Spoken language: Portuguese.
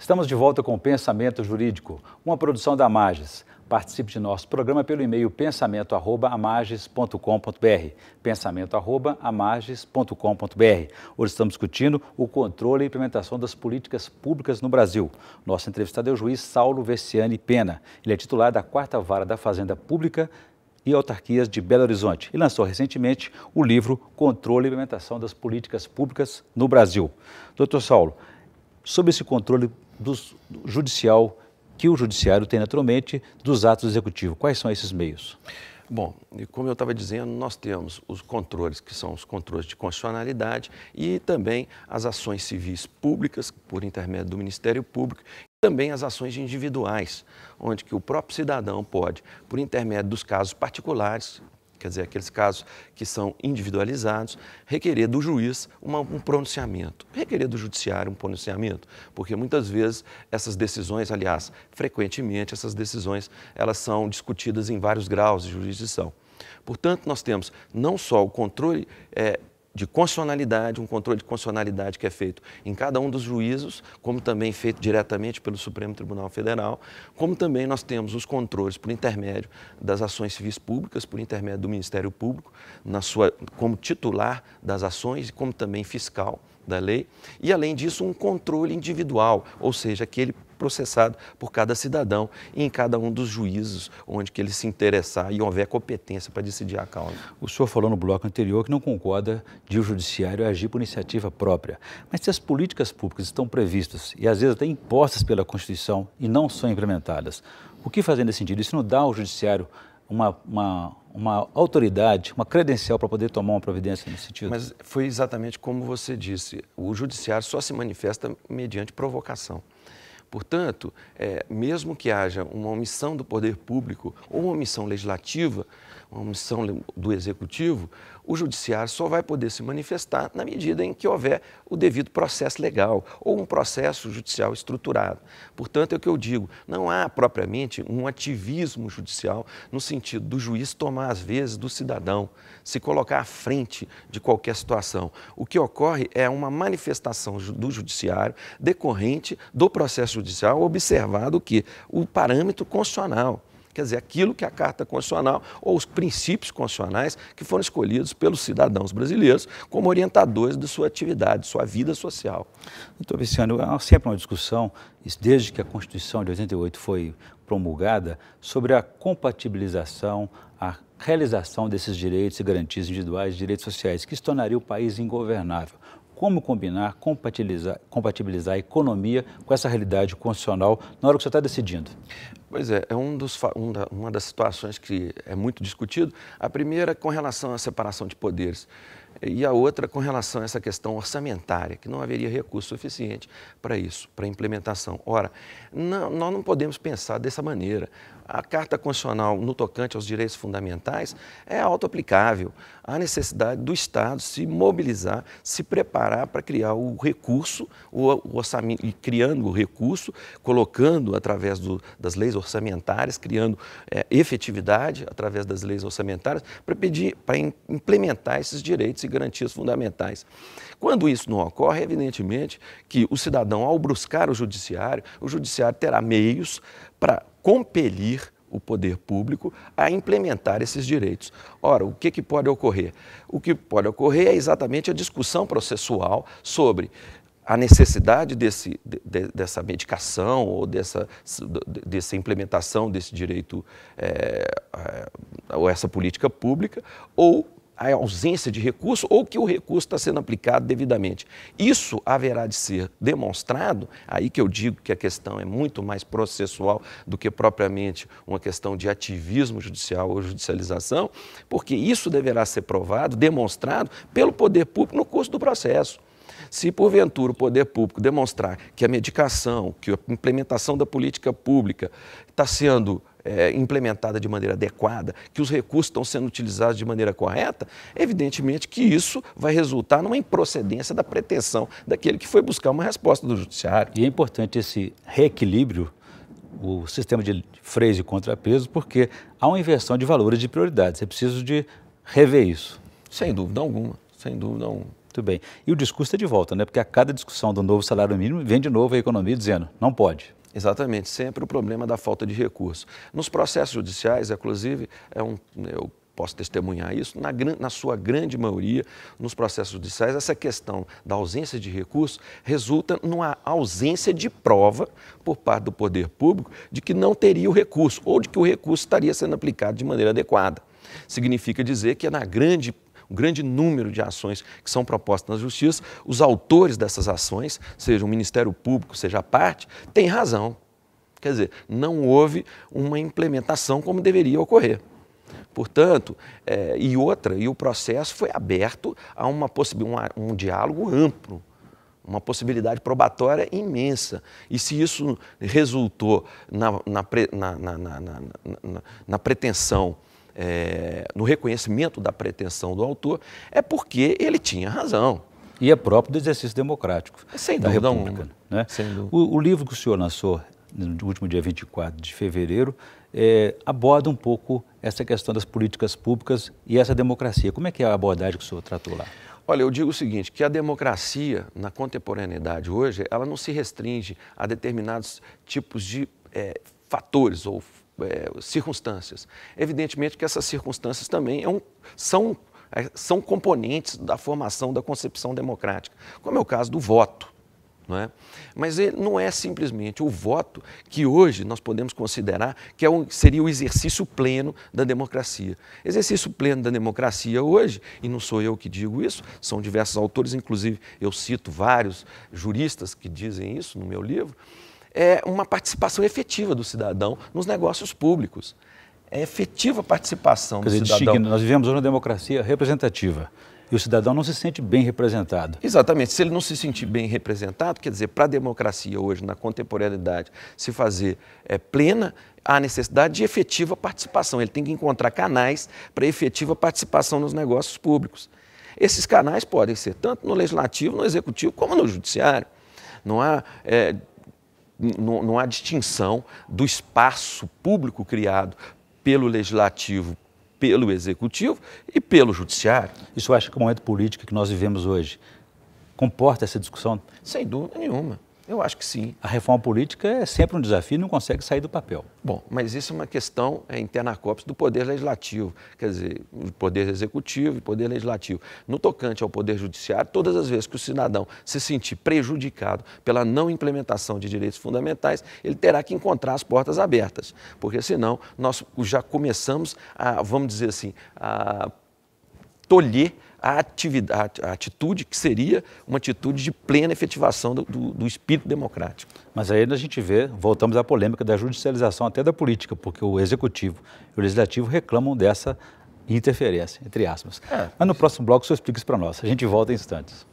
Estamos de volta com o Pensamento Jurídico, uma produção da Amages. Participe de nosso programa pelo e-mail pensamento@amages.com.br, pensamento@amages.com.br. Hoje estamos discutindo o controle e implementação das políticas públicas no Brasil. Nosso entrevistado é o juiz Saulo Veciani Pena. Ele é titular da 4ª Vara da Fazenda Pública e Autarquias de Belo Horizonte e lançou recentemente o livro Controle e Implementação das Políticas Públicas no Brasil. Doutor Saulo, sobre esse controle judicial que o judiciário tem naturalmente dos atos executivos, quais são esses meios? Bom, como eu estava dizendo, nós temos os controles, que são os controles de constitucionalidade e também as ações civis públicas, por intermédio do Ministério Público, e também as ações individuais, onde que o próprio cidadão pode, por intermédio dos casos particulares, quer dizer, aqueles casos que são individualizados, requerer do juiz um pronunciamento, requerer do judiciário um pronunciamento, porque muitas vezes essas decisões, aliás, frequentemente essas decisões, elas são discutidas em vários graus de jurisdição. Portanto, nós temos não só o controle de constitucionalidade, um controle de constitucionalidade que é feito em cada um dos juízos, como também feito diretamente pelo Supremo Tribunal Federal, como também nós temos os controles por intermédio das ações civis públicas, por intermédio do Ministério Público, como titular das ações e como também fiscal da lei, e além disso um controle individual, ou seja, aquele processado por cada cidadão e em cada um dos juízos onde que ele se interessar e houver competência para decidir a causa. O senhor falou no bloco anterior que não concorda de o judiciário agir por iniciativa própria, mas se as políticas públicas estão previstas e às vezes até impostas pela Constituição e não são implementadas, o que fazer nesse sentido? Isso não dá ao judiciário uma autoridade, uma credencial para poder tomar uma providência nesse sentido? Mas foi exatamente como você disse, o judiciário só se manifesta mediante provocação. Portanto, mesmo que haja uma omissão do poder público ou uma omissão legislativa, uma omissão do executivo, o judiciário só vai poder se manifestar na medida em que houver o devido processo legal ou um processo judicial estruturado. Portanto, é o que eu digo, não há propriamente um ativismo judicial no sentido do juiz tomar às vezes do cidadão, se colocar à frente de qualquer situação. O que ocorre é uma manifestação do judiciário decorrente do processo judicial, observado que o parâmetro constitucional, quer dizer, aquilo que a Carta Constitucional ou os princípios constitucionais que foram escolhidos pelos cidadãos brasileiros como orientadores de sua atividade, de sua vida social. Doutor Veciani, há sempre uma discussão, desde que a Constituição de 88 foi promulgada, sobre a compatibilização, a realização desses direitos e garantias individuais e direitos sociais, que isso tornaria o país ingovernável. Como combinar, compatibilizar a economia com essa realidade constitucional na hora que você está decidindo? Pois é, uma das situações que é muito discutido. A primeira com relação à separação de poderes e a outra com relação a essa questão orçamentária, que não haveria recurso suficiente para isso, para a implementação. Ora, nós não podemos pensar dessa maneira. A Carta Constitucional, no tocante aos direitos fundamentais, é auto-aplicável. Há necessidade do Estado se mobilizar, se preparar para criar o recurso, o orçamento, e criando o recurso, colocando através das leis orçamentárias, criando efetividade através das leis orçamentárias, para implementar esses direitos e garantias fundamentais. Quando isso não ocorre, evidentemente que o cidadão, ao buscar o judiciário terá meios para compelir o poder público a implementar esses direitos. Ora, o que pode ocorrer? O que pode ocorrer é exatamente a discussão processual sobre a necessidade dessa medicação ou dessa implementação desse direito ou essa política pública, ou a ausência de recurso ou que o recurso está sendo aplicado devidamente. Isso haverá de ser demonstrado, aí que eu digo que a questão é muito mais processual do que propriamente uma questão de ativismo judicial ou judicialização, porque isso deverá ser provado, demonstrado pelo poder público no curso do processo. Se, porventura, o poder público demonstrar que a medicação, que a implementação da política pública está sendo implementada de maneira adequada, que os recursos estão sendo utilizados de maneira correta, evidentemente que isso vai resultar numa improcedência da pretensão daquele que foi buscar uma resposta do judiciário. E é importante esse reequilíbrio, o sistema de freios e contrapesos, porque há uma inversão de valores de prioridades. É preciso de rever isso. Sem dúvida alguma, sem dúvida alguma. Muito bem. E o discurso é de volta, né? Porque a cada discussão do novo salário mínimo, vem de novo a economia dizendo, não pode. Exatamente, sempre o problema da falta de recursos. Nos processos judiciais, inclusive, eu posso testemunhar isso, na sua grande maioria, nos processos judiciais, essa questão da ausência de recursos resulta numa ausência de prova por parte do poder público de que não teria o recurso ou de que o recurso estaria sendo aplicado de maneira adequada. Significa dizer que um grande número de ações que são propostas na Justiça, os autores dessas ações, seja o Ministério Público, seja a parte, têm razão. Quer dizer, não houve uma implementação como deveria ocorrer. Portanto, o processo foi aberto a um diálogo amplo, uma possibilidade probatória imensa. E se isso resultou na pretensão, no reconhecimento da pretensão do autor, é porque ele tinha razão. E é próprio do exercício democrático da República. Né? O livro que o senhor lançou no último dia 24 de fevereiro aborda um pouco essa questão das políticas públicas e essa democracia. Como é que é a abordagem que o senhor tratou lá? Olha, eu digo o seguinte, que a democracia na contemporaneidade hoje, ela não se restringe a determinados tipos de fatores ou circunstâncias. Evidentemente que essas circunstâncias também são componentes da formação da concepção democrática, como é o caso do voto. Não é? Mas não é simplesmente o voto que hoje nós podemos considerar que seria o exercício pleno da democracia. Exercício pleno da democracia hoje, e não sou eu que digo isso, são diversos autores, inclusive eu cito vários juristas que dizem isso no meu livro, é uma participação efetiva do cidadão nos negócios públicos. É efetiva a participação do cidadão. Nós vivemos hoje uma democracia representativa. E o cidadão não se sente bem representado. Exatamente. Se ele não se sentir bem representado, quer dizer, para a democracia hoje, na contemporaneidade, se fazer plena, há necessidade de efetiva participação. Ele tem que encontrar canais para efetiva participação nos negócios públicos. Esses canais podem ser tanto no legislativo, no executivo, como no judiciário. Não há distinção do espaço público criado pelo legislativo, pelo executivo e pelo judiciário. Isso acha que o momento político que nós vivemos hoje comporta essa discussão? Sem dúvida nenhuma. Eu acho que sim. A reforma política é sempre um desafio e não consegue sair do papel. Bom, mas isso é uma questão interna corpus do Poder Legislativo, quer dizer, o Poder Executivo e o Poder Legislativo. No tocante ao Poder Judiciário, todas as vezes que o cidadão se sentir prejudicado pela não implementação de direitos fundamentais, ele terá que encontrar as portas abertas, porque senão nós já começamos a, vamos dizer assim, a tolher a atitude que seria uma atitude de plena efetivação do espírito democrático. Mas aí a gente voltamos à polêmica da judicialização até da política, porque o Executivo e o Legislativo reclamam dessa interferência, entre aspas. Mas no próximo bloco o senhor explica isso para nós. A gente volta em instantes.